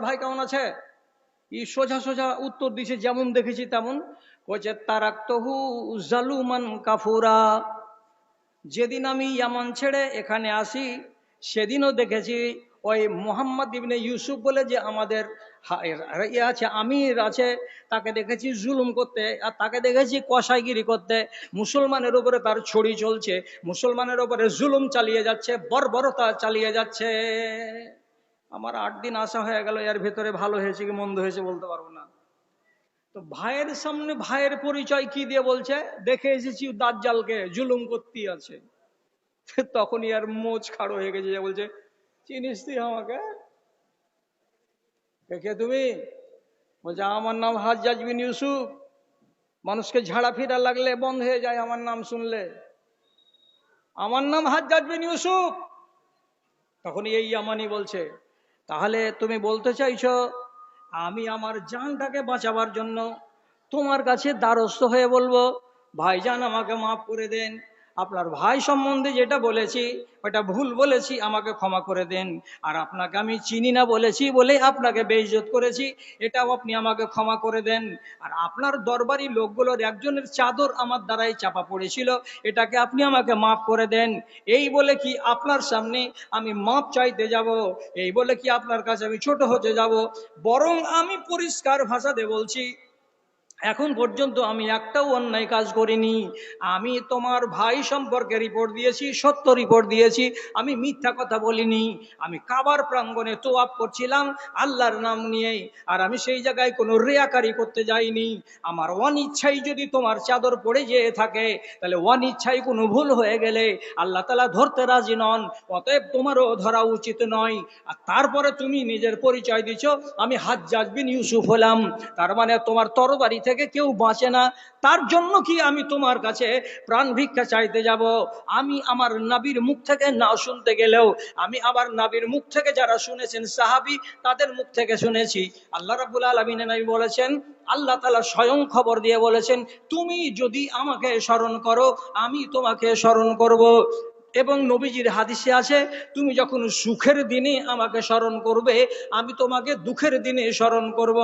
ভাই কেমন আছে? ই সোজা সোজা উত্তর দিছে, যেমন দেখেছি তেমন। বলছে তারাক্তহু জালুমান কাফুরা। যেদিন আমি ইয়ামান ছেড়ে এখানে আসি সেদিনও দেখেছি ওই মোহাম্মদ ইবনে ইউসুফ বলে যে আমাদের ইয়ে আছে, আমির আছে, তাকে দেখেছি জুলুম করতে, আর তাকে দেখেছি কসাইগিরি করতে। মুসলমানের উপরে তার ছড়ি চলছে, মুসলমানের উপরে জুলুম চালিয়ে যাচ্ছে, বর্বরতা চালিয়ে যাচ্ছে। আমার 8 দিন আসা হয়ে গেল, এর ভেতরে ভালো হয়েছে কি মন্দ হয়েছে বলতে পারবো না। তো ভাইয়ের সামনে ভাইয়ের পরিচয় কি দিয়ে বলছে, দেখে এসেছি দাজ্জালকে, জুলুম করতেই আছে। তখনই আর মোচ খাড়ো হয়ে গেছে, বলছে চিনিস তুই আমাকে? কে তুমি? বলছে আমার নাম হাজ্জাজ বিন ইউসুফ। মানুষকে ঝাড়া ফিরা লাগলে বন্ধ হয়ে যায় আমার নাম শুনলে। আমার নাম হাজ্জাজ বিন ইউসুফ। তখনই এই ইয়ামানি বলছে, তাহলে তুমি বলতে চাইছো আমি আমার জানটাকে বাঁচাবার জন্য তোমার কাছে দ্বারস্থ হয়ে বলবো ভাইজান আমাকে মাফ করে দেন, আপনার ভাই সম্বন্ধে যেটা বলেছি ওটা ভুল বলেছি, আমাকে ক্ষমা করে দেন। আর আপনাকে আমি চিনি না বলেছি বলে আপনাকে বেইজ্জত করেছি, এটাও আপনি আমাকে ক্ষমা করে দেন। আর আপনার দরবারি লোকগুলোর একজনের চাদর আমার দ্বারাই চাপা পড়েছিল, এটাকে আপনি আমাকে মাফ করে দেন। এই বলে কি আপনার সামনে আমি মাপ চাইতে যাব? এই বলে কি আপনার কাছে আমি ছোট হতে যাব? বরং আমি পরিষ্কার ভাষাতে বলছি, এখন পর্যন্ত আমি একটাও অন্যায় কাজ করিনি। আমি তোমার ভাই সম্পর্কে রিপোর্ট দিয়েছি, সত্য রিপোর্ট দিয়েছি, আমি মিথ্যা কথা বলিনি। আমি কাবার প্রাঙ্গণে তোয়াফ করছিলাম আল্লাহর নাম নিয়েই, আর আমি সেই জায়গায় কোনো রিয়াকারি করতে যাইনি। আমার অনিচ্ছাই যদি তোমার চাদর পড়ে যেয়ে থাকে, তাহলে অনিচ্ছাই কোনো ভুল হয়ে গেলে আল্লাহ তাআলা ধরতে রাজি নন, অতএব তোমারও ধরা উচিত নয়। আর তারপরে তুমি নিজের পরিচয় দিচ্ছ আমি হাজ্জাজ বিন ইউসুফ হলাম, তার মানে তোমার তরবারি থেকে কেউ বাঁচে না। তার জন্য কি আমি তোমার কাছে প্রাণ ভিক্ষা চাইতে যাব? আমি আমার নবীর মুখ থেকে না শুনতে গেলেও আমি আমার নবীর মুখ থেকে যারা শুনেছেন সাহাবী, তাদের মুখ থেকে শুনেছি। আল্লাহ রাব্বুল আলামিন নবী বলেছেন, আল্লাহ তাআলা স্বয়ং খবর দিয়ে বলেছেন, তুমি যদি আমাকে স্মরণ করো আমি তোমাকে স্মরণ করব। এবং নবীজির হাদিসে আছে, তুমি যখন সুখের দিনে আমাকে স্মরণ করবে আমি তোমাকে দুঃখের দিনে স্মরণ করব।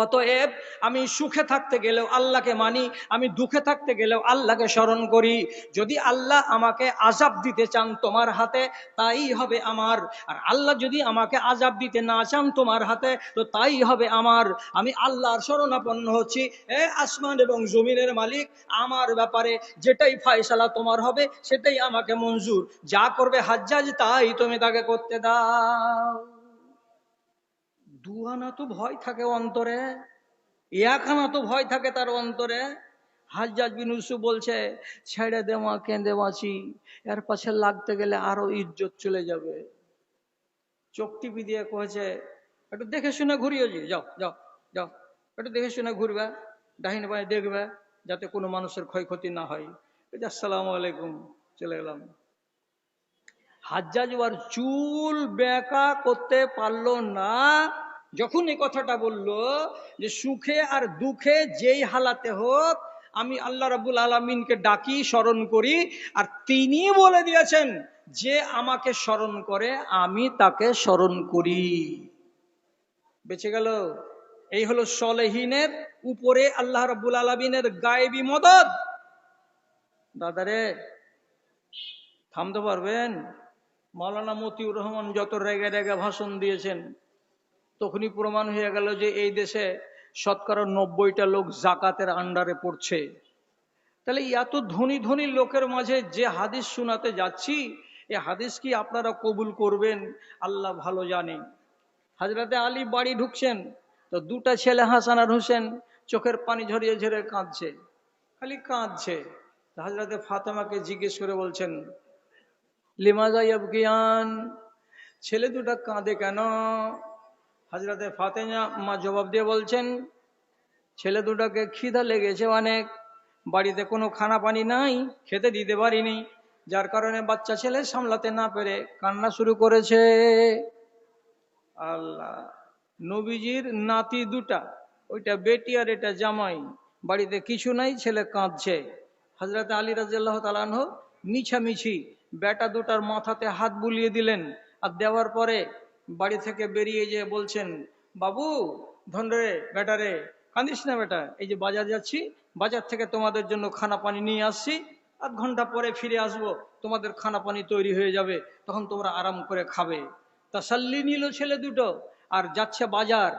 অতএব আমি সুখে থাকতে গেলেও আল্লাহকে মানি, আমি দুঃখে থাকতে গেলেও আল্লাহকে স্মরণ করি। যদি আল্লাহ আমাকে আযাব দিতে চান তোমার হাতে, তাই হবে আমার। আর আল্লাহ যদি আমাকে আযাব দিতে না চান তোমার হাতে, তো তাই হবে আমার। আমি আল্লাহর শরণাপন্ন হচ্ছি। এ আসমান এবং জমিনের মালিক, আমার ব্যাপারে যেটাই ফয়সালা তোমার হবে সেটাই আমাকে মঞ্জুর। যা করবে হাজ্জাজ তাই তুমি তাকে করতে দাও। দুয়ানা তো ভয় থাকে অন্তরে, একখানা তো ভয় থাকে তার অন্তরে। হাজ্জাজ বিন ইউসুফ বলছে, ছেড়ে দেওয়া কেঁদে বাঁচি, এর পাশে লাগতে গেলে আরো ইজ্জত চলে যাবে। চোখ টিপি দিয়ে কয়েছে, একটু দেখে শুনে ঘুরিয়ে যাও যাও যাও, একটু দেখে শুনে ঘুরবে, ডাহিন বাঁয়ে দেখবে যাতে কোনো মানুষের ক্ষয়ক্ষতি না হয়। আসসালামু আলাইকুম, চলে গেলাম। হাজ্জাজ আর চুল বেঁকা করতে পারলো না। যখন এই কথাটা বলল যে সুখে আর দুঃখে যেই হালাতে হোক আমি আল্লাহ রাব্বুল আলামিনকে ডাকি, স্মরণ করি, আর তিনি বলে দিয়েছেন যে আমাকে স্মরণ করে আমি তাকে স্মরণ করি, বেঁচে গেল। এই হলো সলেহিনের উপরে আল্লাহ রাব্বুল আলামিনের গায়েবী মদদ। দাদারে থামতে পারবেন? মাওলানা মতিউর রহমান যত রেগে রেগে ভাষণ দিয়েছেন, তখনই প্রমাণ হয়ে গেল যে এই দেশে শতকরা 90টা লোক জাকাতের আন্ডারে পড়ছে। তাহলে এত ধনী ধনী লোকের মাঝে যে হাদিস শোনাতে যাচ্ছি, এই হাদিস কি আপনারা কবুল করবেন আল্লাহ ভালো জানেন। হযরতে আলী বাড়ি ঢুকছেন, তো দুটা ছেলে হাসান আর হোসেন চোখের পানি ঝরিয়ে ঝরিয়ে কাঁদছে, খালি কাঁদছে। হযরতে ফাতেমাকে জিজ্ঞেস করে বলছেন, লিমাযা ইয়াবকিয়ান, ছেলে দুটা কাঁদে কেন? হযরতে ফাতেমা মা জবাব দিয়ে বলছেন, ছেলে দুটাকে খিদা লেগেছে অনেক, বাড়িতে কোনো খানা পানি নাই, খেতে দিতে পারিনি, যার কারণে বাচ্চা ছেলে সামলাতে না পেরে কান্না শুরু করেছে। আল্লাহ, নবীজির নাতি দুটা, ওইটা বেটি আর এটা জামাই, বাড়িতে কিছু নাই, ছেলে কাঁদছে। হযরত আলী রাদিয়াল্লাহু তাআলা আনহু মিছামিছি বেটা দুটার মাথাতে হাত বুলিয়ে দিলেন, আর দেওয়ার পরে বাড়ি থেকে বেরিয়ে যে বলছেন, বাবু ধন রে বেটা রে, কাঁদিস না বেটা, এই যে বাজার যাচ্ছি, বাজার থেকে তোমাদের জন্য খানা পানি নিয়ে আসছি, 1 ঘন্টা পরে ফিরে আসবো, তোমাদের খানা পানি তৈরি হয়ে যাবে, তখন তোমরা আরাম করে খাবে। তাসাল্লি নিল ছেলে দুটো আর যাচ্ছে বাজার।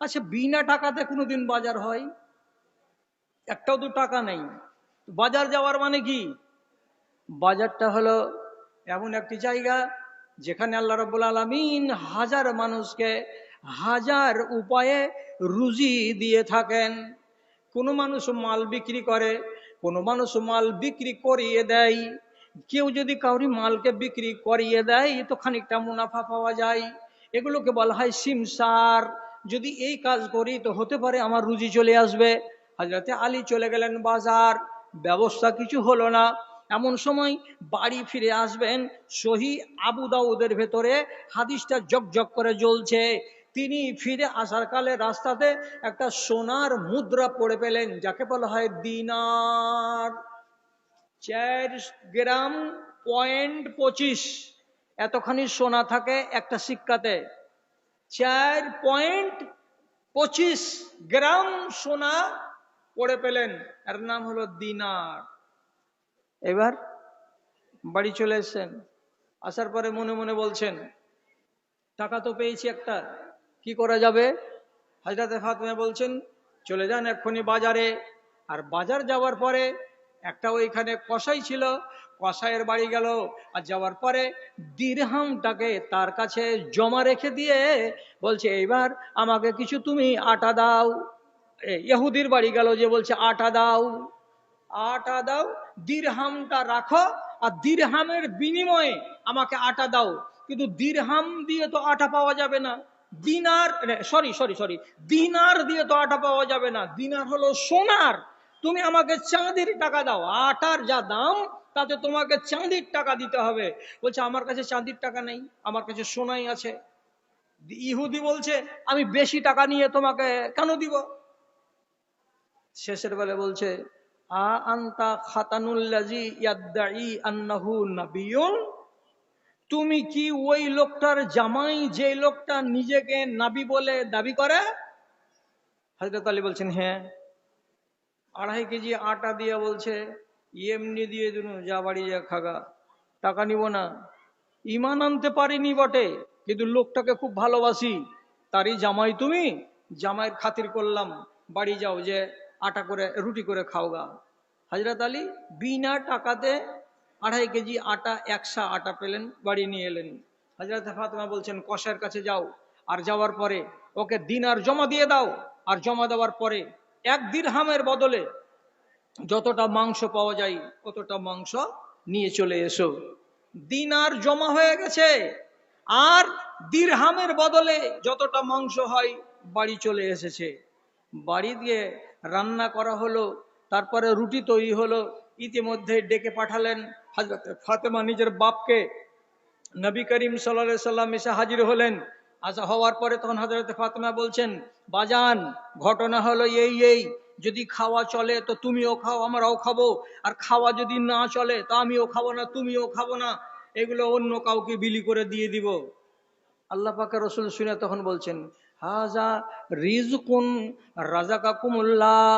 আচ্ছা, বিনা টাকাতে কোনোদিন বাজার হয়? একটাও তো টাকা নেই। বাজার যাওয়ার মানে কি? বাজারটা হলো এমন একটি জায়গা যেখানে আল্লাহ রাব্বুল আলামিন হাজার মানুষকে হাজার উপায়ে রুজি দিয়ে থাকেন। কোনো মানুষ মাল বিক্রি করে, কোনো মানুষ মাল বিক্রি করিয়ে দেয়। কেউ যদি কাউরি মালকে বিক্রি করিয়ে দেয় তো খানিকটা মুনাফা পাওয়া যায়, এগুলোকে বলা হয় সিমসার। যদি এই কাজ করি তো হতে পারে আমার রুজি চলে আসবে। হযরতে আলী চলে গেলেন বাজার, ব্যবস্থা কিছু হলো না। এমন সময় বাড়ি ফিরে আসবেন, সহিহ আবু দাউদের ভেতরে হাদিসটা জকজক করে জ্বলছে। তিনি ফিরে আসার কালে রাস্তাতে একটা সোনার মুদ্রা পড়ে পেলেন, যাকে বলা হয় দিনার। 4 গ্রাম 25 এতখানি সোনা থাকে একটা সিক্কাতে। 4.25 গ্রাম সোনা পড়ে পেলেন, এর নাম হলো দিনার। এবার বাড়ি চলে এসেছেন, আসার পরে মনে মনে বলছেন, টাকা তো পেয়েছি একটা, কি করা যাবে? হযরতে ফাতেমা বলছেন, চলে যান এক্ষুনি বাজারে। আর বাজার যাওয়ার পরে একটা ওইখানে কসাই ছিল, কসাইয়ের বাড়ি গেল। আর যাওয়ার পরে দিরহামটাকে তার কাছে জমা রেখে দিয়ে বলছে, এইবার আমাকে কিছু তুমি আটা দাও। ইহুদির বাড়ি গেল, যে বলছে আটা দাও, আটা দাও, দিরহামটা রাখো, আর দিরহামের বিনিময়ে আমাকে আটা দাও। কিন্তু দিরহাম দিয়ে তো আটা পাওয়া যাবে না, দিনার সরি সরি সরি দিনার দিয়ে তো আটা পাওয়া যাবে না, দিনার হলো সোনার। তুমি আমাকে চাঁদির টাকা দাও, আটার যা দাম তাতে তোমাকে চাঁদির টাকা দিতে হবে। বলছে, আমার কাছে চাঁদির টাকা নেই, আমার কাছে সোনাই আছে। ইহুদি বলছে, আমি বেশি টাকা নিয়ে তোমাকে কেন দিব? শেষের বেলা বলছে, আ আনতা খাতানুল্লাজি ইয়াদদাই আন্নাহু নাবিয়ুন, তুমি কি ওই লোকটার জামাই যে লোকটা নিজেকে নাবি বলে দাবি করে? হযরত আলী বলছেন, হ্যাঁ। 2.5 কেজি আটা দিয়ে বলছে, এমনি দিয়ে দিন, যা বাড়ি যা খাগা, টাকা নিব না। ইমান আনতে পারিনি বটে, কিন্তু লোকটাকে খুব ভালোবাসি, তারই জামাই তুমি, জামাইয়ের খাতির করলাম, বাড়ি যাও, যে আটা করে রুটি করে খাওগা। হযরত আলী বিনা টাকাতে 2.5 কেজি আটা, 100 আটা পেলেন, বাড়ি নিয়ে এলেন। হযরত ফাতেমা বলছেন, কসাইয়ের কাছে যাও, আর যাওয়ার পরে ওকে দিনার জমা দিয়ে দাও। আর জমা দেওয়ার পরে 1 দিরহামের বদলে যতটা মাংস পাওয়া যায় ততটা মাংস নিয়ে চলে এসো। দিনার জমা হয়ে গেছে, আর দিরহামের বদলে যতটা মাংস হয় বাড়ি চলে এসেছে। বাড়ি দিয়ে রান্না করা হলো, তারপরে রুটি তৈরি হলো। ইতিমধ্যে ডেকে পাঠালেন হযরত ফাতেমা নিজের বাপকে। নবী করিম সাল্লাল্লাহু আলাইহি সাল্লাম এসে হাজির হলেন। আচ্ছা, হওয়ার পরে তখন হযরত ফাতেমা বলছেন, বাজান ঘটনা হলো এই, যদি খাওয়া চলে তো তুমিও খাও, আমরাও খাবো, আর খাওয়া যদি না চলে তা আমিও খাবো না, তুমিও খাবো না, এগুলো অন্য কাউকে বিলি করে দিয়ে দিব। আল্লাহ পাকের রাসূল শুনে তখন বলছেন, হাজা রিজকুন রাযাকাকুমুল্লাহ,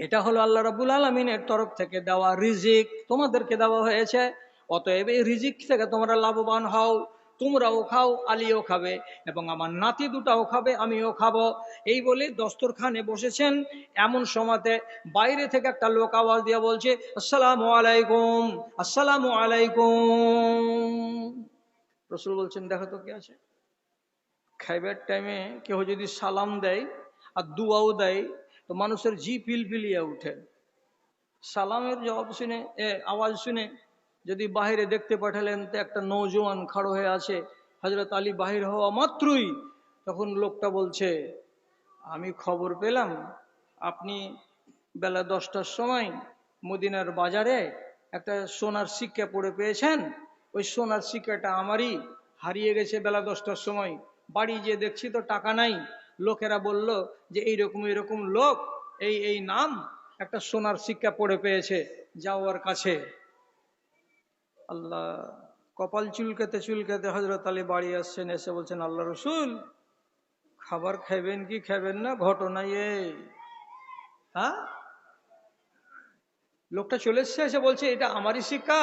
এটা হলো আল্লাহ রাব্বুল আলামিনের তরফ থেকে দেওয়া রিজিক, তোমাদেরকে দেওয়া হয়েছে। অতএব এই রিজিক থেকে তোমরা লাভবান হও, তোমরাও খাও, আলীও খাবে, এবং আমার নাতি দুটাও খাবে, আমিও খাবো। এই বলে দস্তরখানে বসেছেন। এমন সময়তে বাইরে থেকে একটা লোক আওয়াজ দিয়ে বলছে, আসসালামু আলাইকুম, আসসালামু আলাইকুম। রাসূল বলছেন, দেখো তো কে আছে। খাইবার টাইমে কেউ যদি সালাম দেয় আর দুয়াও দেয় তো মানুষের জি পিলপিলিয়ে উঠে। সালামের জবাব শুনে, আওয়াজ শুনে যদি বাহিরে দেখতে পাঠালেন তো একটা নৌজওয়ান খাড়ো হয়ে আছে। হযরত আলী বাহির হওয়া মাত্রই তখন লোকটা বলছে, আমি খবর পেলাম আপনি বেলা 10টার সময় মদিনার বাজারে একটা সোনার সিক্কা পড়ে পেয়েছেন। ওই সোনার সিক্কাটা আমারই, হারিয়ে গেছে বেলা 10টার সময়। বাড়ি যেয়ে দেখছি তো টাকা নাই। লোকেরা বলল যে এইরকম এরকম লোক, এই নাম, একটা সোনার সিক্কা পড়ে পেয়েছে, যাও ওর কাছে। আল্লাহ, কপাল চুলকাতে চুলকাতে হযরত আলী বাড়ি আসছেন, এসে বলছেন, আল্লাহ রসুল খাবার খাবেন কি খাবেন না? ঘটনা এই, হ্যাঁ। লোকটা চলে এসছে, এসে বলছে এটা আমারই শিক্ষা।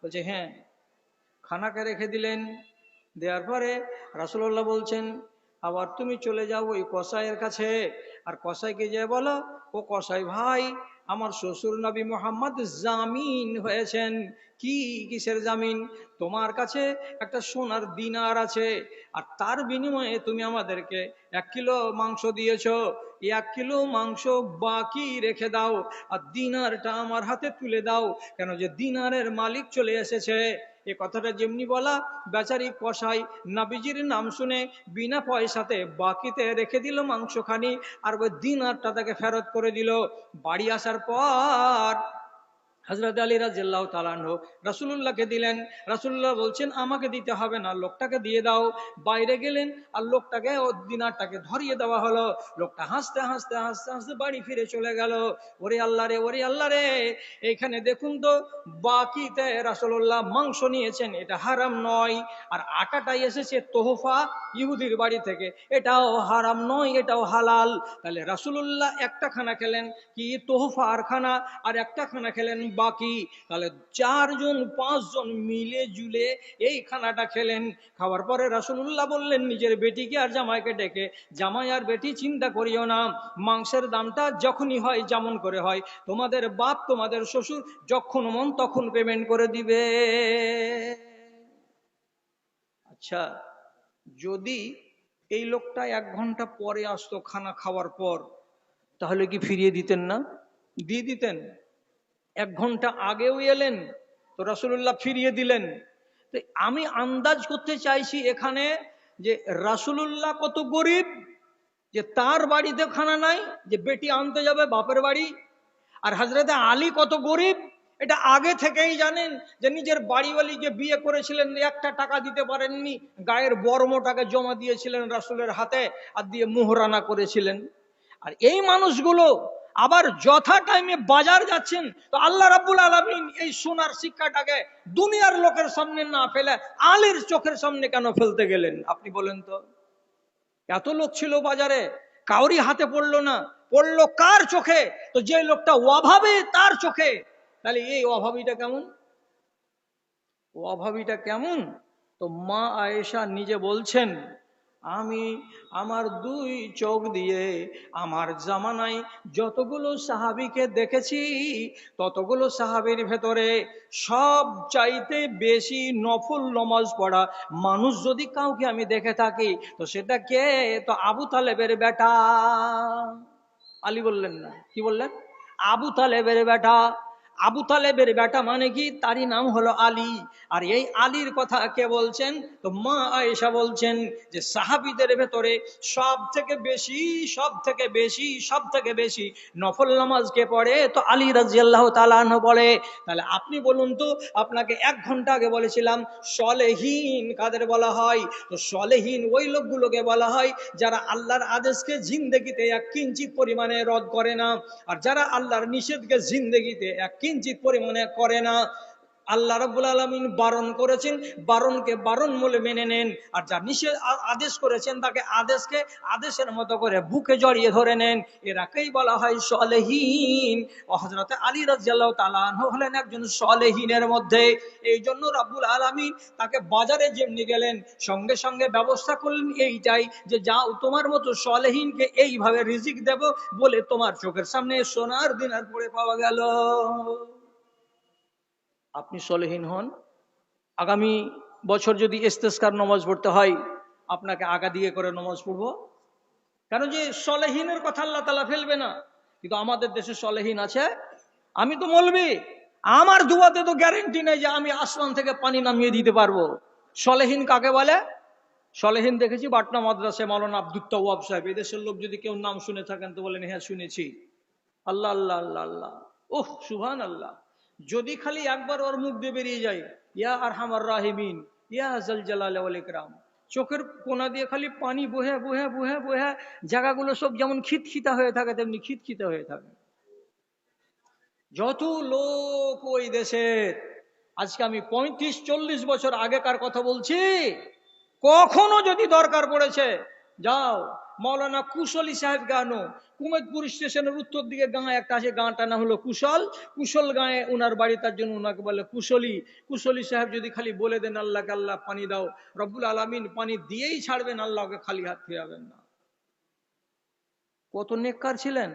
বলছে হ্যাঁ। খানাকে রেখে দিলেন, দেওয়ার পরে রাসূলুল্লাহ বলছেন, আবার তুমি চলে যাও ওই কসাইয়ের কাছে, আর কসাইকে যে বলো, ও কসাই ভাই, আমার শ্বশুর নবী মুহাম্মদ জামিন হয়েছেন। কি কিসের জামিন? তোমার কাছে একটা সোনার দিনার আছে, আর তার বিনিময়ে তুমি আমাদেরকে 1 কিলো মাংস দিয়েছো, 1 কিলো মাংস বাকি রেখে দাও, আর দিনারটা আমার হাতে তুলে দাও, কেন যে দিনারের মালিক চলে এসেছে। এ কথাটা যেমনি বলা, বেচারি কসাই নবীজির নাম শুনে বিনা পয়সাতে বাকিতে রেখে দিল মাংসখানি, আর ওই দিনারটা তাকে ফেরত করে দিল। বাড়ি আসার পর হযরত আলী রাদিয়াল্লাহু তাআলা আনহু রাসূলুল্লাহকে দিলেন। রাসূলুল্লাহ বলছেন আমাকে দিতে হবে না, লোকটাকে দিয়ে দাও। বাইরে গেলেন, আর লোকটাকে ও দিনারটাকে ধরিয়ে দেওয়া হলো। লোকটা হাসতে হাসতে হাসতে হাসতে বাড়ি ফিরে চলে গেল। ওরে আল্লাহ রে, ওরে আল্লাহ রে, এইখানে দেখুন তো, বাকিতে রাসূলুল্লাহ মাংস নিয়েছেন, এটা হারাম নয়। আর আটাটাই এসেছে তোহফা ইহুদির বাড়ি থেকে, এটাও হারাম নয়, এটাও হালাল। তাহলে রাসূলুল্লাহ একটা খানা খেলেন কি তোহফার খানা, আর একটা খানা খেলেন বাকি। তাহলে 4 জন 5 জন মিলে জুলে এই খানাটা খেলেন। খাওয়ার পরে রাসূলুল্লাহ বললেন নিজের বেটিকে আর জামাইকে ডেকে, জামাই আর বেটি চিন্তা করিও না, মাংসের দামটা যখনই হয় যেমন করে হয়, তোমাদের বাপ তোমাদের শ্বশুর যখন মন তখন পেমেন্ট করে দিবে। আচ্ছা, যদি এই লোকটা 1 ঘন্টা পরে আসতো খানা খাওয়ার পর, তাহলে কি ফিরিয়ে দিতেন না? দিয়ে দিতেন। 1 ঘন্টা আগেও এলেন, তো রাসূলুল্লাহ ফিরিয়ে দিলেন। তো আমি আন্দাজ করতে চাইছি এখানে, যে রাসূলুল্লাহ কত গরিব, যে তার বাড়িতে খানা নাই, যে বেটি আনতে যাবে বাপের বাড়ি। আর হযরতে আলী কত গরিব, এটা আগে থেকেই জানেন, যে নিজের বাড়িওয়ালি যে বিয়ে করেছিলেন, 1টা টাকা দিতে পারেননি, গায়ের বর্মটাকে জমা দিয়েছিলেন রাসূলের হাতে, আর দিয়ে মুহরানা করেছিলেন। আর এই মানুষগুলো আবার যথা টাইমে বাজার যাচ্ছেন, তো আল্লাহ রাব্বুল আলামিন এই সোনার শিক্ষাটাকে দুনিয়ার লোকের সামনে না ফেলে আলীর চোখের সামনে কেন ফেলতে গেলেন? আপনি বলেন তো। এত লোক ছিল বাজারে, কাউরি হাতে পড়লো না, পড়লো কার চোখে? তো যে লোকটা অভাবে তার চোখে। তাহলে এই অভাবীটা কেমন? অভাবীটা কেমন? তো মা আয়েশা নিজে বলছেন, আমি আমার 2 চোখ দিয়ে আমার জামানায় যতগুলো সাহাবীকে দেখেছি, ততগুলো সাহাবীর ভেতরে সব চাইতে বেশি নফল নামাজ পড়া মানুষ যদি কাউকে আমি দেখে থাকি, তো সেটা কে? তো আবু তালেবের বেটা। আলী বললেন না, কি বললেন? আবু তালেবের বেটা। আবু তালেবের বেটা মানে কি? তারই নাম হলো আলী। আর এই আলীর কথা কে বলছেন? তো মা আয়েশা বলছেন যে সাহাবীদের ভেতরে সব থেকে বেশি, সব থেকে বেশি, সব থেকে বেশি নফল নামাজ কে পড়ে? তো আলী রাদিয়াল্লাহু তাআলা আনহু পড়ে। তাহলে আপনি বলুন তো, আপনাকে 1 ঘন্টা আগে বলেছিলাম সলেহীন কাদের বলা হয়? তো সলেহীন ওই লোকগুলোকে বলা হয় যারা আল্লাহর আদেশকে জিন্দেগিতে 1 কিঞ্চিত পরিমাণে রদ করে না, আর যারা আল্লাহর নিষেধকে জিন্দেগিতে 1 কিঞ্চিত পরিমাণে করে না। আল্লাহ রাব্বুল আলামিন বারণ করেছেন, বারণকে বারণ বলে মেনে নেন, আর যা নিষেধ আদেশ করেছেন তাকে আদেশকে আদেশের মতো করে বুকে জড়িয়ে ধরে নেন। এরাকেই বলা হয় সলেহীন। ও হযরত আলী রাদিয়াল্লাহু তাআলা আনহু হলেন একজন সলেহীনের মধ্যে। এই জন্য রাব্বুল আলামিন তাকে বাজারে যেমনি গেলেন, সঙ্গে সঙ্গে ব্যবস্থা করলেন এইটাই, যে যাও তোমার মতো সলেহীনকে এইভাবে রিজিক দেব, বলে তোমার চোখের সামনে সোনার দিনার পড়ে পাওয়া গেল। আপনি সলেহীন হন। আগামী বছর যদি ইস্তেসকার নামাজ পড়তে হয়, আপনাকে আগা দিয়ে করে নামাজ পড়বো, কেন যে সলেহীনের কথা আল্লাহ তাআলা ফেলবে না। কিন্তু আমাদের দেশে সলেহীন আছে। আমি তো মৌলবি, আমার দুয়াতে তো গ্যারেন্টি নেই যে আমি আসমান থেকে পানি নামিয়ে দিতে পারবো। সলেহীন কাকে বলে? সলেহীন দেখেছি পাটনা মাদ্রাসায় মাওলানা আব্দুল তাওয়াব সাহেব। এদেশের লোক যদি কেউ নাম শুনে থাকেন তো বলেন হ্যাঁ শুনেছি। আল্লাহ আল্লাহ আল্লাহ আল্লাহ, ওহ সুবহান আল্লাহ। যদি খালি একবার ওর মুখ দিয়ে বেরিয়ে যায়, ইয়া আরহামার রাহিমিন, ইয়া জাল জালাল ওয়াল ইকরাম, চোখের কোনা দিয়ে খালি পানি বহে বহে বহে বহে, জায়গাগুলো সব যেমন খিতখিতা হয়ে থাকে তেমনি খিতখিতা হয়ে থাকে। যত লোক ওই দেশের, আজকে আমি 35-40 বছর আগেকার কথা বলছি। কখনো যদি দরকার পড়েছে, যাও মৌলানা কুশলী সাহেবকে আনো। কুমেদপুর স্টেশনের উত্তর দিকে গাঁ একটা আছে, গাঁটা না হলো কুশল গাঁয়ে উনার বাড়ি, তার জন্য উনাকে বলে কুশলী সাহেব যদি খালি বলে দেন আল্লাহকে, আল্লাহ পানি দাও, রব্বুল আলামিন পানি দিয়েই ছাড়বেন, আল্লাহকে খালি হাত ফিরাবেন না। কত নেককার ছিলেন।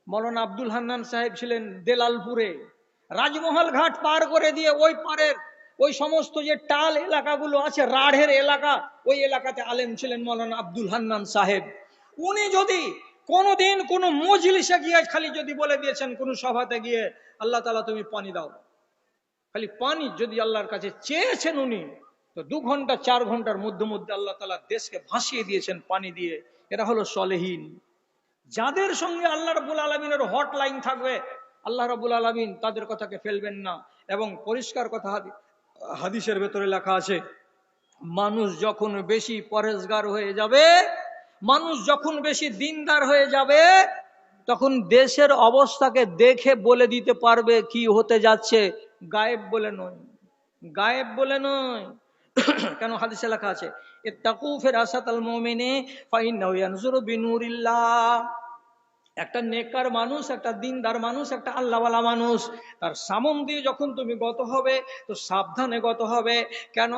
মৌলানা আব্দুল হান্নান সাহেব ছিলেন দেলালপুরে, রাজমহল ঘাট পার করে দিয়ে ওই পারের ওই সমস্ত যে টাল এলাকাগুলো আছে, রাঢ়ের এলাকা, ওই এলাকাতে আলেম ছিলেন মৌলানা আব্দুল হান্নান সাহেব। উনি যদি কোনোদিন কোনো মজলিসে গিয়ে খালি যদি বলে দিয়েছেন কোন সভাতে গিয়ে, আল্লাহ তাআলা তুমি পানি দাও, খালি পানি যদি আল্লাহর কাছে চেয়েছেন উনি, তো 2 ঘন্টা 4 ঘন্টার মধ্যে মধ্যে আল্লাহ তাআলা দেশকে ভাসিয়ে দিয়েছেন পানি দিয়ে। এরা হলো সলেহীন, যাদের সঙ্গে আল্লাহ রাব্বুল আলামিনের হটলাইন থাকবে, আল্লাহ রাব্বুল আলামিন তাদের কথাকে ফেলবেন না। এবং পরিষ্কার কথা হাদিসের ভেতরে লেখা আছে, মানুষ যখন বেশি পরেজগার হয়ে যাবে, মানুষ যখন বেশি দিনদার হয়ে যাবে, তখন দেশের অবস্থাকে দেখে বলে দিতে পারবে কি হতে যাচ্ছে, গায়েব বলে নয়, গায়েব বলে নয়। কেন হাদিসে লেখা আছে, ইত্তাকু ফিরাসাতাল মুমিনি ফাইন্নাহু ইয়ানজুরু বিনুরিল্লাহ। একটা নেককার মানুষ, একটা দিনদার মানুষ, একটা আল্লাহওয়ালা মানুষ, তার সামন দিয়ে যখন তুমি গত হবে তো সাবধানে গত হবে। কেন?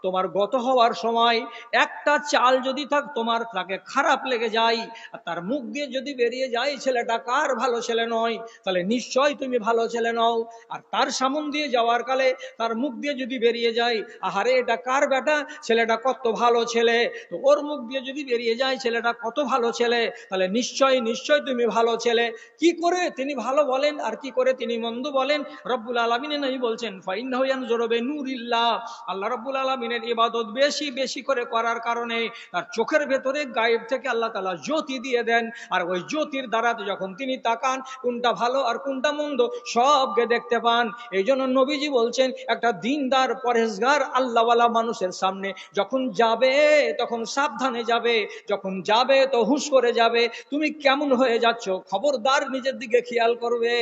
তোমার গত হওয়ার সময় একটা চাল যদি তোমার তাকে খারাপ লেগে যায়, আর তার মুখ দিয়ে যদি বেরিয়ে যায় ছেলেটা কার ভালো ছেলে নয়, তাহলে নিশ্চয় তুমি ভালো ছেলে নও। আর তার সামন দিয়ে যাওয়ার কালে তার মুখ দিয়ে যদি বেরিয়ে যায়, আহারে এটা কার বেটা, ছেলেটা কত ভালো ছেলে, তো ওর মুখ দিয়ে যদি বেরিয়ে যায় ছেলেটা কত ভালো ছেলে, তাহলে নিশ্চয় নিশ্চয় তুমি ভালো ছেলে। কি করে তিনি ভালো বলেন আর কি করে তিনি মন্দ বলেন, রব্বুল আলামিন নাই বলছেন ফাইন্নাহু ইয়ানজুরু বিনুরিল্লাহ। আল্লাহ রব্বুল আলামিনের ইবাদত বেশি বেশি করে করার কারণে তার চোখের ভেতরে গায়েব থেকে আল্লাহ তাআলা জ্যোতি দিয়ে দেন, আর ওই জ্যোতির দ্বারা যখন তিনি তাকান কোনটা ভালো আর কোনটা মন্দ সবকে দেখতে পান। এই জন্য নবীজি বলছেন, একটা দিনদার পরেজগার আল্লাহওয়ালা মানুষের সামনে যখন যাবে তখন সাবধানে যাবে, যখন যাবে তো হুঁশ করে যাবে। তুমি কেমন হয়ে যাচ্ছ খবরদার নিজের দিকে খেয়াল করবে।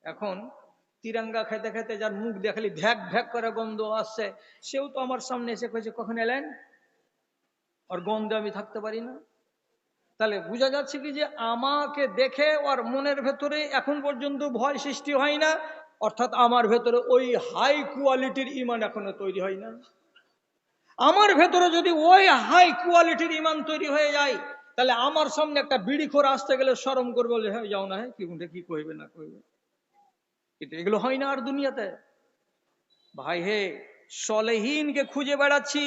এখন তিরঙ্গা খেতে খেতে যার মুখ দিয়ে খালি ভ্যাক ভ্যাক করে গন্ধ আসছে, সেও তো আমার সামনে এসে কয়েছে কখন এলেন, ওর গন্ধে আমি থাকতে পারি না। তাহলে বোঝা যাচ্ছে কি যে আমাকে দেখে ওর মনের ভেতরে এখন পর্যন্ত ভয় সৃষ্টি হয় না, অর্থাৎ আমার ভেতরে ওই হাই কোয়ালিটির ঈমান এখনো তৈরি হয় না। আমার ভেতরে যদি ওই হাই কোয়ালিটির ঈমান তৈরি হয়ে যায়, তাহলে আমার সামনে একটা বিড়িখোর আসতে গেলে শরম করবে, বলে হ্যাঁ যাও না, হ্যাঁ কি কইবে না কইবে। কিন্তু এগুলো হয় না আর দুনিয়াতে। ভাই হে, সলেহীনকে খুঁজে বেড়াচ্ছি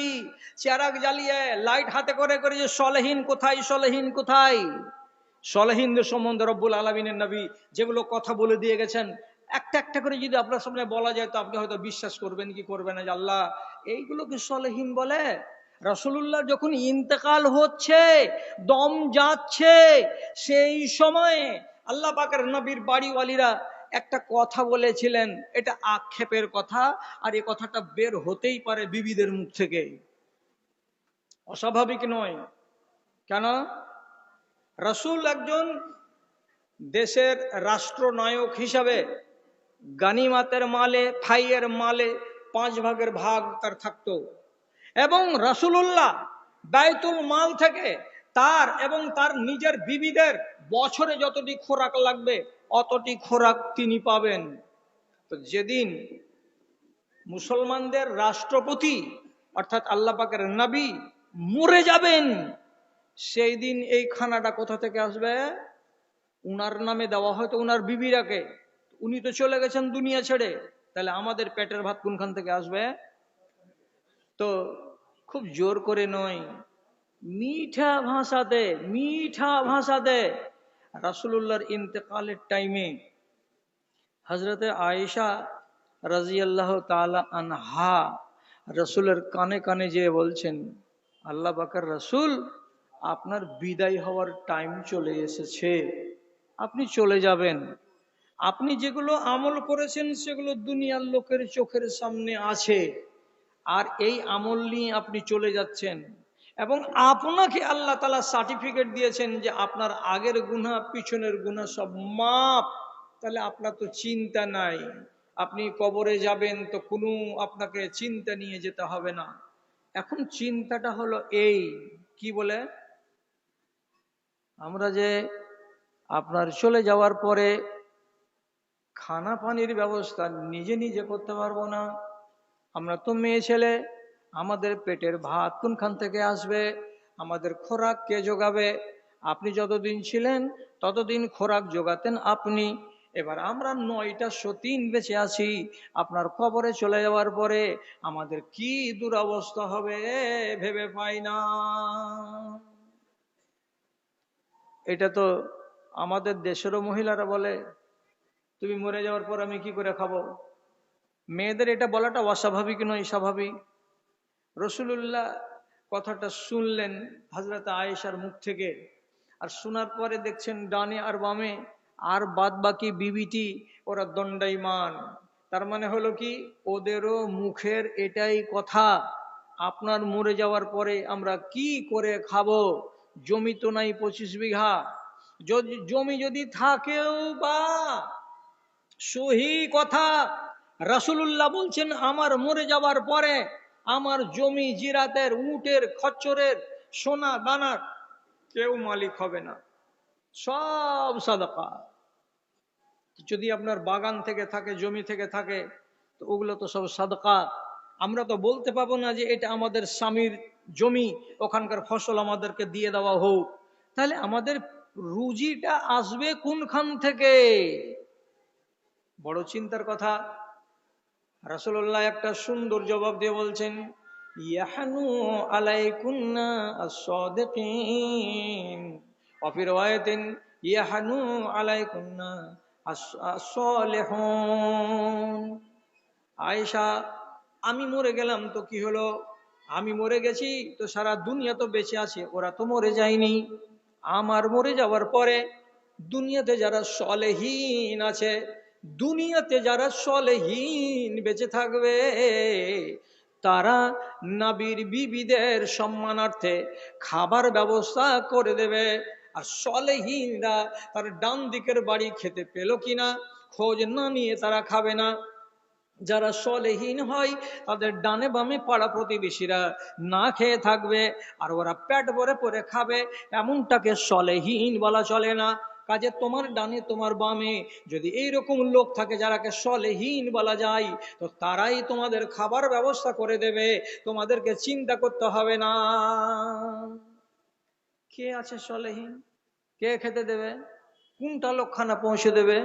চেরাগ জ্বালিয়ে লাইট হাতে করে করে, যে সলেহীন কোথায়, সলেহীন কোথায়। সলেহীনদের সম্বন্ধে রব্বুল আলামিনের নবী যেগুলো কথা বলে দিয়ে গেছেন, একটা একটা করে যদি আপনার সামনে বলা যায় তো আপনি হয়তো বিশ্বাস করবেন কি করবেন না যে আল্লাহ এইগুলোকে সলেহীন বলে। রাসূলুল্লাহ যখন ইন্তেকাল হচ্ছে, দম যাচ্ছে, সেই সময়ে আল্লাহ পাকের নবীর বাড়িওয়ালিরা একটা কথা বলেছিলেন, এটা আক্ষেপের কথা, আর এই কথাটা বের হতেই পারে বিবিদের মুখ থেকে, অস্বাভাবিক নয়। কেন? রাসূল একজন দেশের রাষ্ট্রনায়ক হিসাবে গানিমাতের মালে, ফাইয়ের মালে 5 ভাগের ভাগ তার থাকতো, এবং রাসূলুল্লাহ বাইতুল মাল থেকে তার এবং তার নিজের বিবিদের বছরে যতটি খোরাক লাগবে অতটি খোরাক তিনি পাবেন। তো যেদিন মুসলমানদের রাষ্ট্রপতি অর্থাৎ আল্লাহ পাকের নবী মরে যাবেন, সেই দিন এই খানাটা কোথা থেকে আসবে? উনার নামে দেওয়া হয়তো উনার বিবিরাকে, উনি তো চলে গেছেন দুনিয়া ছেড়ে, তাহলে আমাদের পেটের ভাত কোনখান থেকে আসবে? তো খুব জোর করে নয়, মিঠা ভাষাতে রাসূলুল্লাহর ইন্তেকালের টাইমে হযরতে আয়েশা রাদিয়াল্লাহু তাআলা আনহা রাসূলের কানে কানে যেয়ে বলছেন, আল্লাহ পাকের রাসূল, আপনার বিদায় হওয়ার টাইম চলে এসেছে, আপনি চলে যাবেন। আপনি যেগুলো আমল করেছেন সেগুলো দুনিয়ার লোকের চোখের সামনে আছে, আর এই আমল নিয়ে আপনি চলে যাচ্ছেন, এবং আপনাকে আল্লাহ তাআলা সার্টিফিকেট দিয়েছেন যে আপনার আগের গুনাহ পিছনের গুনাহ সব মাপ, তাহলে আপনার তো চিন্তা নাই। আপনি কবরে যাবেন তো কোনো আপনাকে চিন্তা নিয়ে যেতে হবে না। এখন চিন্তাটা হলো এই, কি বলে, আমরা যে আপনার চলে যাওয়ার পরে খানা পানির ব্যবস্থা নিজে নিজে করতে পারবো না। আমরা তো মেয়ে ছেলে, আমাদের পেটের ভাত কোনখান থেকে আসবে? আমাদের খোরাক কে যোগাবে? আপনি যতদিন ছিলেন ততদিন খোরাক যোগাতেন আপনি। এবার আমরা 9টা সতীন বেঁচে আছি, আপনার কবরে চলে যাওয়ার পরে আমাদের কি দুরবস্থা হবে ভেবে পাই না। এটা তো আমাদের দেশেরও মহিলারা বলে, তুমি মরে যাওয়ার পর আমি কি করে খাবো? মেয়েদের এটা বলাটা অস্বাভাবিক নয়, স্বাভাবিক। রসুলুল্লাহ কথাটা শুনলেন হযরত আয়েশার মুখ থেকে, আর শোনার পরে দেখছেন ডানে আর বামে আর বাদ বাকি বিবিটি ওরা দণ্ডায়মান। তার মানে হলো কি, ওদেরও মুখের এটাই কথা, আপনার মরে যাওয়ার পরে আমরা কি করে খাবো? জমি তো নাই 25 বিঘা, জমি যদি থাকেও বা সহি কথা, রাসূলুল্লাহ বলছেন আমার মরে যাওয়ার পরে আমার জমি জিরাতের, উটের, খচ্চরের, সোনা দানার কেউ মালিক হবে না, সব সাদাকা। যদি আপনার বাগান থেকে থাকে, জমি থেকে থাকে, তো ওগুলো তো সব সাদাকা। আমরা তো বলতে পাবো না যে এটা আমাদের স্বামীর জমি, ওখানকার ফসল আমাদেরকে দিয়ে দেওয়া হোক। তাহলে আমাদের রুজিটা আসবে কোনখান থেকে? বড় চিন্তার কথা। রাসূলুল্লাহ একটা সুন্দর জবাব দিয়ে বলছেন, ইয়াহানু আলাইকুন্না আস-সাদিকিন ওয়া ফি riwayatin ইয়াহানু আলাইকুন্না আস-সালিহুন। আয়েশা, আমি মরে গেলাম তো কি হলো? আমি মরে গেছি তো সারা দুনিয়া তো বেঁচে আছে, ওরা তো মরে যায়নি। আমার মরে যাওয়ার পরে দুনিয়াতে যারা সলেহীন আছে, দুনিয়াতে যারা সলেহীন বেঁচে থাকবে, তারা নবীর বিবিদের সম্মানার্থে খাবার ব্যবস্থা করে দেবে। আর সলেহীনরা তার ডান দিকের বাড়ি খেতে পেল কিনা খোঁজ না নিয়ে তারা খাবে না। যারা সলেহীন হয় তাদের ডানে বামে পাড়া প্রতিবেশীরা না খেয়ে থাকবে, আর ওরা পেট ভরে পরে খাবে, এমনটাকে সলেহীন বলা চলে না। কাজে তোমার ডানে তোমার বামে যদি এইরকম লোক থাকে যারাকে সলেহীন বলা যায়, তো তারাই তোমাদের খাবার ব্যবস্থা করে দেবে, তোমাদেরকে চিন্তা করতে হবে না। কে আছে সলেহীন? কে খেতে দেবে? কোনটা লোকখানা পৌঁছে দেবে?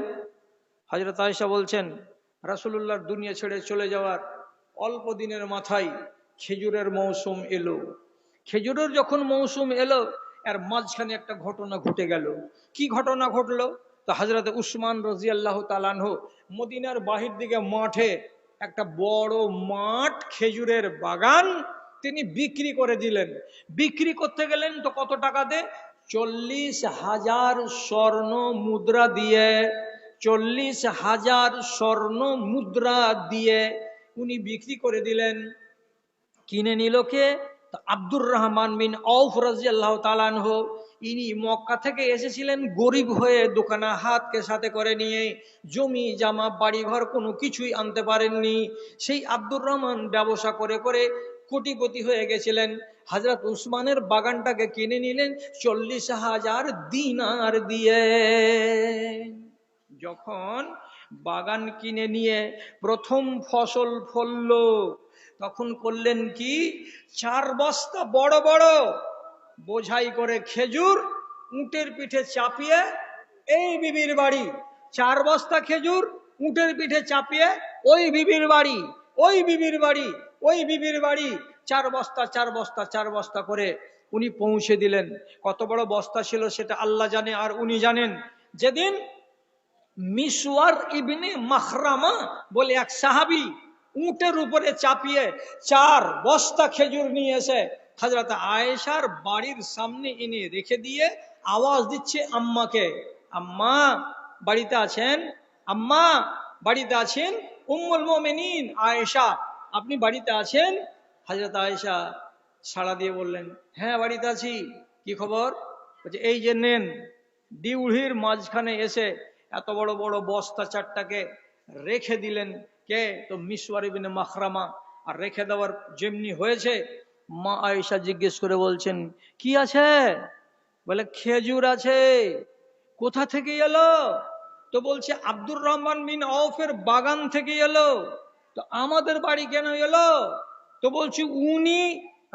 হযরত আয়েশা বলছেন, রাসূলুল্লাহর দুনিয়া ছেড়ে চলে যাওয়ার অল্প দিনের মাথায় খেজুরের মৌসুম এলো। খেজুরের যখন মৌসুম এলো, এর মাঝখানে একটা ঘটনা ঘটে গেল। কি ঘটনা ঘটলো? তো হযরত উসমান রাদিয়াল্লাহু তাআলা আনহু মদিনার বাহির দিকে মাঠে একটা বড় মাঠ, খেজুরের বাগান তিনি বিক্রি করে দিলেন। বিক্রি করতে গেলেন তো কত টাকাতে? 40,000 স্বর্ণ মুদ্রা দিয়ে। 40,000 স্বর্ণ মুদ্রা দিয়ে উনি বিক্রি করে দিলেন। কিনে নিল কে? আব্দুর রহমান বিন আউফ রাদিয়াল্লাহু তাআলা আনহু। ইনি মক্কা থেকে এসেছিলেন গরিব হয়ে, দোকানা হাতকে সাথে করে নিয়ে, জমি জামা বাড়ি ঘর কোনো কিছুই আনতে পারেননি। সেই আব্দুর রহমান ব্যবসা করে করে কোটিপতি হয়ে গেছিলেন। হযরত উসমানের বাগানটাকে কিনে নিলেন 40,000 দিনার দিয়ে। যখন বাগান কিনে নিয়ে প্রথম ফসল ফলল, তখন করলেন কি? 4 বস্তা বড় বড় বোঝাই করে খেজুর উটের পিঠে চাপিয়ে এই বিবির বাড়ি। 4 বস্তা খেজুর উটের পিঠে চাপিয়ে ওই বিবির বাড়ি, ওই বিবির বাড়ি, ওই বিবির বাড়ি। 4 বস্তা 4 বস্তা 4 বস্তা করে উনি পৌঁছে দিলেন। কত বড় বস্তা ছিল সেটা আল্লাহ জানে আর উনি জানেন। যেদিন মিসওয়ার ইবনে মাখরামা বলে এক সাহাবী উটের উপরে চাপিয়ে 4 বস্তা খেজুর নিয়ে এসে হযরত আয়েশার বাড়ির সামনে এনে রেখে দিয়ে আওয়াজ দিচ্ছে আম্মাকে, আম্মা বাড়িতে আছেন? আম্মা বাড়িতে আছেন? উম্মুল মুমিনিন আয়েশা, আপনি বাড়িতে আছেন? হযরত আয়েশা সাড়া দিয়ে বললেন, হ্যাঁ বাড়িতে আছি। কি খবর? বলছে, এই যে নেন। ডিউঢ়ির মাঝখানে এসে এত বড় বড় বস্তা 4টাকে রেখে দিলেন। কে? তো মিসওয়ার ইবনে মাখরামা। আর রেখে দেওয়ার যেমনি হয়েছে, মা আয়েশা জিজ্ঞেস করে বলছেন, কি আছে? বলে খেজুর আছে। কোথা থেকে এলো? তো বলছে আব্দুর রহমান বিন আউফের বাগান থেকে এলো। তো আমাদের বাড়ি কেন এলো? তো বলছি উনি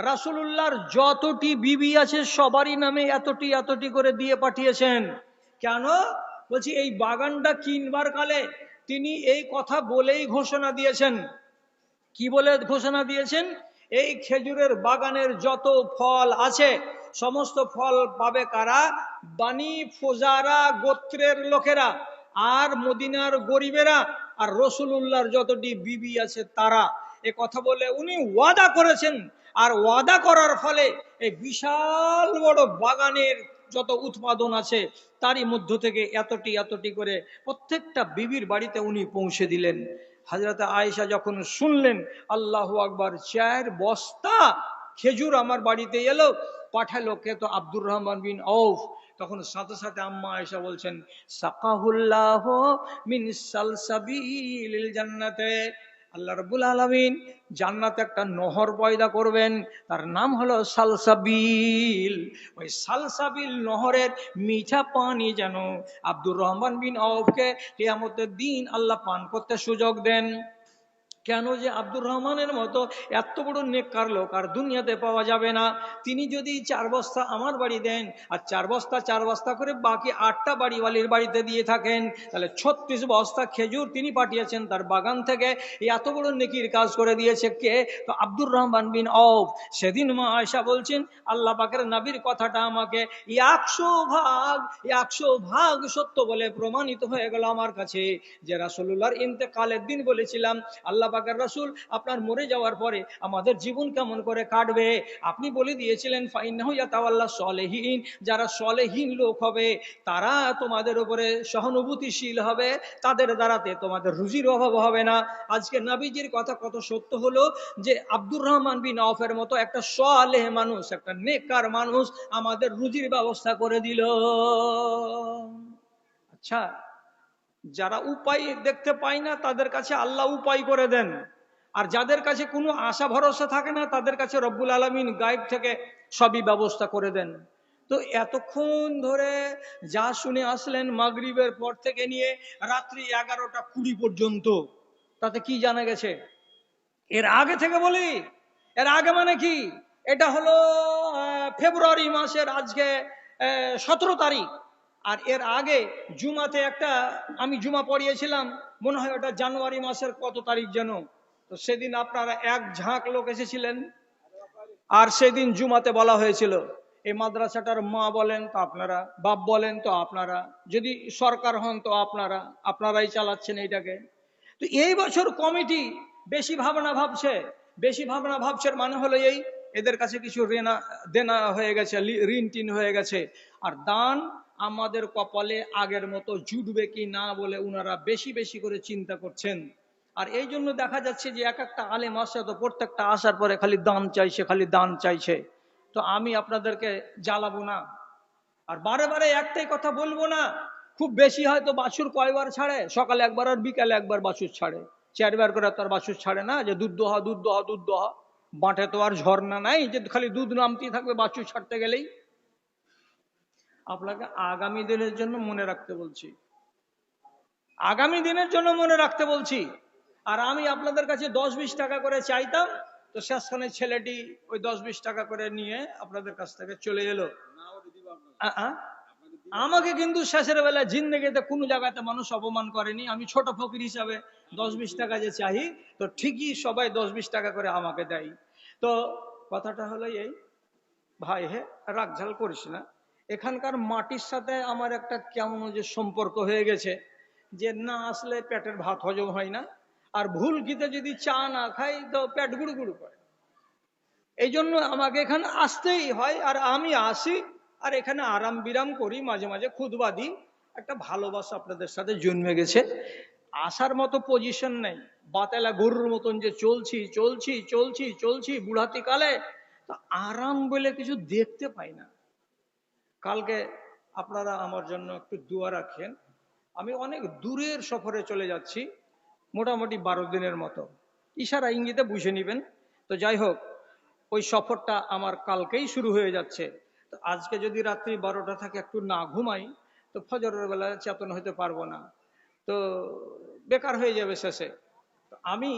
রাসূলুল্লাহর যতটি বিবি আছে সবারই নামে এতটি এতটি করে দিয়ে পাঠিয়েছেন। কেন? বলছি এই বাগানটা কিনবার কালে তিনি এই কথা বলেই ঘোষণা দিয়েছেন। কি বলে ঘোষণা দিয়েছেন? এই খেজুরের বাগানের যত ফল আছে সমস্ত ফল পাবে কারা? বানি ফুজারা গোত্রের লোকেরা, আর মদিনার গরিবেরা, আর রসুলুল্লাহর যতটি বিবি আছে তারা। এ কথা বলে উনি ওয়াদা করেছেন। আর ওয়াদা করার ফলে এই বিশাল বড় বাগানের যত উৎপাদন আছে তারই মধ্য থেকে এতটি এতটি করে প্রত্যেকটা বিবির বাড়িতে উনি পৌঁছে দিলেন। হযরত আয়েশা যখন শুনলেন, আল্লাহু আকবার, 4 বস্তা খেজুর আমার বাড়িতে এলো, পাঠালো কে? তো আব্দুর রহমান বিন আউফ। তখন সাথে সাথে আম্মা আয়েশা বলছেন, সাকাহুল্লাহ মিন সালসাবিলিল জান্নাতে, আল্লাহ রাব্বুল আলামিন জান্নাতে একটা নহর পয়দা করবেন, তার নাম হলো সালসাবিল। ওই সালসাবিল নহরের মিঠা পানি যেন আব্দুর রহমান বিন আউফকে কিয়ামতের দিন আল্লাহ পান করতে সুযোগ দেন। কেন? যে আব্দুর রহমানের মতো এত বড় নেককার লোক আর দুনিয়াতে পাওয়া যাবে না। তিনি যদি 4 বস্তা আমার বাড়ি দেন আর 4 বস্তা করে বাকি 8টা বাড়িওয়ালির বাড়িতে দিয়ে থাকেন, তাহলে 36 বস্তা খেজুর তিনি পাঠিয়েছেন তার বাগান থেকে। এত বড় নেকির কাজ করে দিয়েছে কে? তো আব্দুর রহমান বিন আউফ। সেদিন মা আয়েশা বলছেন, আল্লাহ পাকের নবীর কথাটা আমাকে 100 ভাগ সত্য বলে প্রমাণিত হয়ে গেল আমার কাছে। যে রাসূলুল্লাহর ইন্তেকালের দিন বলেছিলাম, আল্লাহ পাকের রাসূল আপনার মরে যাওয়ার পরে আমাদের জীবন কেমন করে কাটবে, আপনি বলে দিয়েছিলেন ফাইন্নাহু ইয়াতাওয়াল্লা সলিহিন, যারা সলেহীন লোক হবে তারা তোমাদের উপরে সহানুভূতিশীল হবে, তাদের দ্বারাতে তোমাদের রুজির অভাব হবে না। আজকে নবীজির কথা কত সত্য হলো যে আব্দুর রহমান বিন আউফের মতো একটা সালেহ মানুষ, একটা নেককার মানুষ আমাদের রুজির ব্যবস্থা করে দিল। আচ্ছা, যারা উপায় দেখতে পায় না তাদের কাছে আল্লাহ উপায় করে দেন, আর যাদের কাছে কোনো আশা ভরসা থাকে না তাদের কাছে রব্বুল আলামিন গায়েব থেকে সবই ব্যবস্থা করে দেন। তো এতক্ষণ ধরে যা শুনে আসলেন মাগরিবের পর থেকে নিয়ে রাত্রি 11টা 20 পর্যন্ত, তাতে কি জানা গেছে? এর আগে থেকে বলি, এর আগে মানে কি? এটা হলো ফেব্রুয়ারি মাসের আজকে 17 তারিখ। আর এর আগে জুমাতে একটা আমি জুমা পড়িয়েছিলাম, মনে হয় ওটা জানুয়ারি মাসের কত তারিখ যেন। তো সেদিন আপনারা এক ঝাঁক লোক এসেছিলেন, আর সেদিন জুমাতে বলা হয়েছিল এই মাদ্রাসাটার মা বলেন তো আপনারা, বাপ বলেন তো আপনারা, যদি সরকার হন তো আপনারাই চালাচ্ছেন এইটাকে। তো এই বছর কমিটি বেশি ভাবনা ভাবছে। বেশি ভাবনা ভাবছে মানে হলো এই, এদের কাছে কিছু দেনা হয়ে গেছে, ঋণ টিন হয়ে গেছে, আর দান আমাদের কপালে আগের মতো জুটবে কি না বলে উনারা বেশি বেশি করে চিন্তা করছেন। আর এই জন্য দেখা যাচ্ছে যে এক একটা আলেম আসে তো প্রত্যেকটা আসার পরে খালি দান চাইছে, খালি দান চাইছে। তো আমি আপনাদেরকে জ্বালাবো না, আর বারে বারে একটাই কথা বলবো না। খুব বেশি হয়তো বাছুর কয়বার ছাড়ে? সকালে একবার আর বিকালে একবার বাছুর ছাড়ে। 4বার করে তার বাছুর ছাড়ে না যে দুধ দোহা দুধ দোহা দুধ দোহা। বাঁটে তো আর ঝর্ণা নাই যে খালি দুধ নামতেই থাকবে বাছুর ছাড়তে গেলেই। আপনাকে আগামী দিনের জন্য মনে রাখতে বলছি, আগামী দিনের জন্য মনে রাখতে বলছি। আর আমি আপনাদের কাছে 10-20 টাকা করে চাইতাম, তো শেষখানে ছেলেটি ওই 10-20 টাকা করে নিয়ে আপনাদের কাছ থেকে চলে এলো। আমাকে কিন্তু শেষের বেলা জিন্দেগিতে কোনো জায়গাতে মানুষ অপমান করেনি। আমি ছোট ফকির হিসাবে 10-20 টাকা যে চাই, তো ঠিকই সবাই 10-20 টাকা করে আমাকে দেয়। তো কথাটা হলো এই, ভাই হে রাগ ঝাল করিস না। এখানকার মাটির সাথে আমার একটা কেমন যে সম্পর্ক হয়ে গেছে, যে না আসলে পেটের ভাত হজম হয় না, আর ভুল খিতে যদি চা না খাই তো পেট গুড়ু গুড়ু করে। এই জন্য আমাকে এখানে আসতেই হয়, আর আমি আসি, আর এখানে আরাম বিরাম করি, মাঝে মাঝে খুতবা দিই। একটা ভালোবাসা আপনাদের সাথে জন্মে গেছে। আসার মতো পজিশন নেই, বাতেলা গরুর মতন যে চলছি চলছি চলছি চলছি বুড়াতি কালে, তো আরাম বলে কিছু দেখতে পাই না। কালকে আপনারা আমার জন্য একটু দোয়া রাখেন। আমি অনেক দূরের সফরে চলে যাচ্ছি, মোটামুটি 12 দিনের মতো। ইশারা ইঙ্গিতে বুঝে নেবেন। তো যাই হোক, ওই সফরটা আমার কালকেই শুরু হয়ে যাচ্ছে। তো আজকে যদি রাত্রি 12টা থেকে একটু না ঘুমাই, তো ফজরের বেলা চেতন হতে পারবো না, তো বেকার হয়ে যাবে শেষে। তো আমি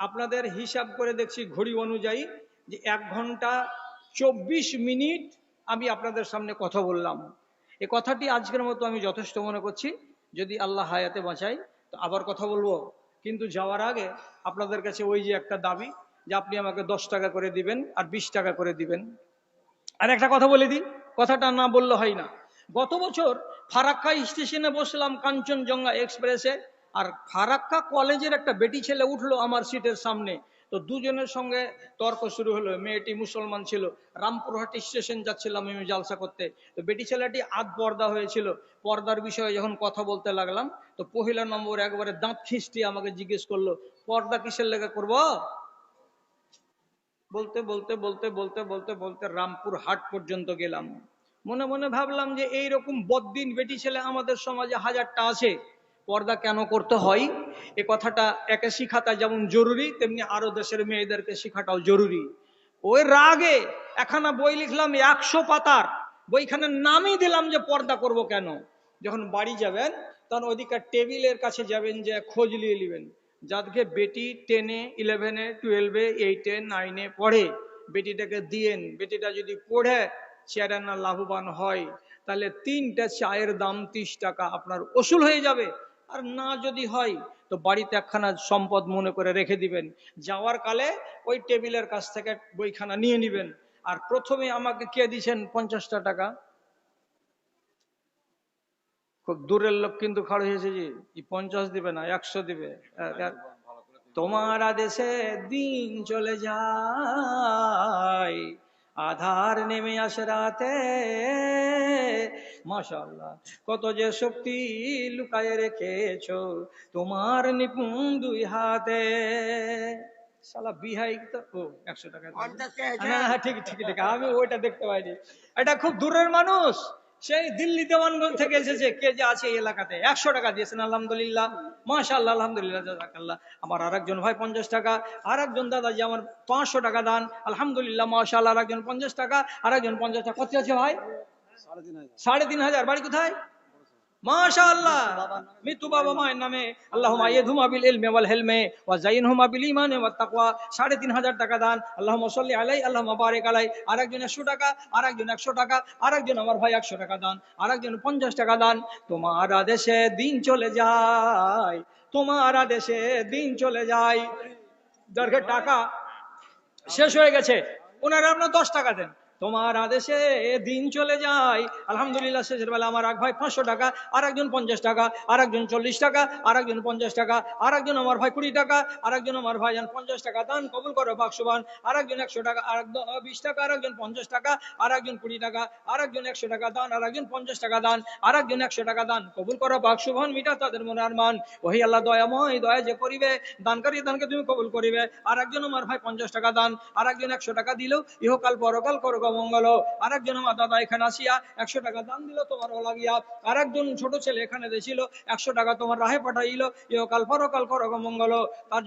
আপনাদের হিসাব করে দেখছি ঘড়ি অনুযায়ী যে 1 ঘন্টা 24 মিনিট আমি আপনাদের সামনে কথা বললাম। এ কথাটি আজকের মতো আমি যথেষ্ট মনে করছি। যদি আল্লাহ হায়াতে বাঁচাই তো আবার কথা বলবো, কিন্তু যাওয়ার আগে আপনাদের কাছে ওই যে একটা দাবি যে আপনি আমাকে 10 টাকা করে দিবেন আর 20 টাকা করে দিবেন। আর একটা কথা বলে দিই, কথাটা না বললে হয় না। গত বছর ফারাক্কা স্টেশনে বসলাম কাঞ্চনজঙ্ঘা এক্সপ্রেসে, আর ফারাক্কা কলেজের একটা বেটি ছেলে উঠলো আমার সিটের সামনে। তো দুজনের সঙ্গে তর্ক শুরু হলো। মেয়েটি মুসলমান ছিল, রামপুরহাট স্টেশন যাচ্ছিলাম আমি জালসা করতে। তো বেটি ছেলেটি আধ পর্দা হয়েছিল। পর্দার বিষয়ে যখন কথা বলতে লাগলাম, তো পহিলা নম্বর একবারে দাঁত খিস্টি আমাকে জিজ্ঞেস করলো, পর্দা কিসের লেগে করবো? বলতে বলতে বলতে বলতে বলতে বলতে রামপুর হাট পর্যন্ত গেলাম। মনে মনে ভাবলাম যে এইরকম বদ্দিন বেটি ছেলে আমাদের সমাজে হাজারটা আছে। পর্দা কেন করতে হয় এ কথাটা একে শিখাটা যেমন জরুরি, তেমনি আরো দেশের মেয়েদেরকে শিখাটাও জরুরি। ওই রাগে একখানা বই লিখলাম 100 পাতার, বইখানের নামই দিলাম যে পর্দা করব কেন। যখন বাড়ি যাবেন তখন ওইদিকে টেবিলের কাছে যাবেন, যে খোঁজ নিয়ে নেবেন যাদেরকে বেটি 10-এ 11-এ 12-এ 8-এ 9-এ পড়ে, বেটিটাকে দিয়েন। বেটিটা যদি পড়ে চেয়ারে না লাভবান হয়, তাহলে 3টা চায়ের দাম 30 টাকা আপনার ওসুল হয়ে যাবে। আর না যদি হয় তো বাড়িতে একখানা সম্পদ মনে করে রেখে দিবেন। যাওয়ার কালে ওই টেবিলের কাছ থেকে বইখানা নিয়ে নিবেন। আর প্রথমে আমাকে কে দিয়েছেন 50টা টাকা? খুব দূরের লোক কিন্তু খাড়ো হয়েছে, যে 50 দিবে না 100 দিবে। তোমার আদেশে দিন চলে যায়, আধার নেমে আসে রাতে, মাশাআল্লাহ কত যে শক্তি লুকায়ে রেখেছো তোমার নিপুণ 2 হাতে। শালা বিহাই তো 100 টাকা। হ্যাঁ ঠিক ঠিক ঠিক, আমি ওইটা দেখতে পাইনি। এটা খুব দূরের মানুষ, সেই দিল্লি দেওয়ানগঞ্জ থেকে এসেছে, কে যে আছে এই এলাকাতে। 100 টাকা দিয়েছেন, আলহামদুলিল্লাহ, মাশাআল্লাহ, আলহামদুলিল্লাহ, জাযাকাল্লাহ। আমার আরেকজন ভাই 50 টাকা, আরেকজন দাদা যে আমার 500 টাকা দান, আলহামদুলিল্লাহ, মাশাআল্লাহ। আরেকজন 50 টাকা, আরেকজন 50 টাকা। কত আছে ভাই? 3,500। বাড়ি কোথায়? মাশাআল্লাহ, মৃত্যু বাবা মায়ের নামে। আল্লাহুম্মা ইয়াদহুমা বিল ইলমি ওয়াল হিলমি ওয়া যায়িনহুমা বিল ঈমানি ওয়াত তাকওয়া। 3,500 টাকা দান, আল্লাহুম্মা সাল্লি আলাইহি, আল্লাহুম্মা বারিক আলাইহি। আরেকজন 100 টাকা, আরেকজন 100 টাকা, আরেকজন আমার ভাই 100 টাকা দান, আরেকজন 50 টাকা দান। তোমার আদেশে দিন চলে যায়, তোমার আদেশে দিন চলে যায়। যার টাকা শেষ হয়ে গেছে ওনারা আপনার 10 টাকা দেন। তোমার আদেশে দিন চলে যায়, আলহামদুলিল্লাহ। শেষের বেলা আমার এক ভাই 500 টাকা, আরেকজন 50 টাকা, আরেকজন 40 টাকা, আরেকজন 50 টাকা, আরেকজন আমার ভাই 20 টাকা, আরেকজন আমার ভাইজান 50 টাকা দান কবুল করো বাকসুবান। আরেকজন 100 টাকা, আরেকজন 20 টাকা, আরেকজন 50 টাকা, আরেকজন 20 টাকা, আরেকজন 100 টাকা দান, আরেকজন 50 টাকা দান, আরেকজন 100 টাকা দান কবুল করো বাকসুবান। মিটা তাদের মনে আরমান, ওহি আল্লাহ দয়াময়, দয়া যে করিবে, দানকারী দানকে তুমি কবুল করিবে। আরেকজন আমার ভাই 50 টাকা দান, আরেকজন 100 টাকা দিল, ইহকাল পরকাল করো মঙ্গল। আরেকজন আমার দাদা এখানে আসিয়া 100 টাকা দান দিল তোমার লাগিয়া। আরেকজন ছোট ছেলে এখানে দিয়েছিল 100 টাকা তোমার রাহে পাঠাইল, ইহকাল পরকাল করো মঙ্গল। তার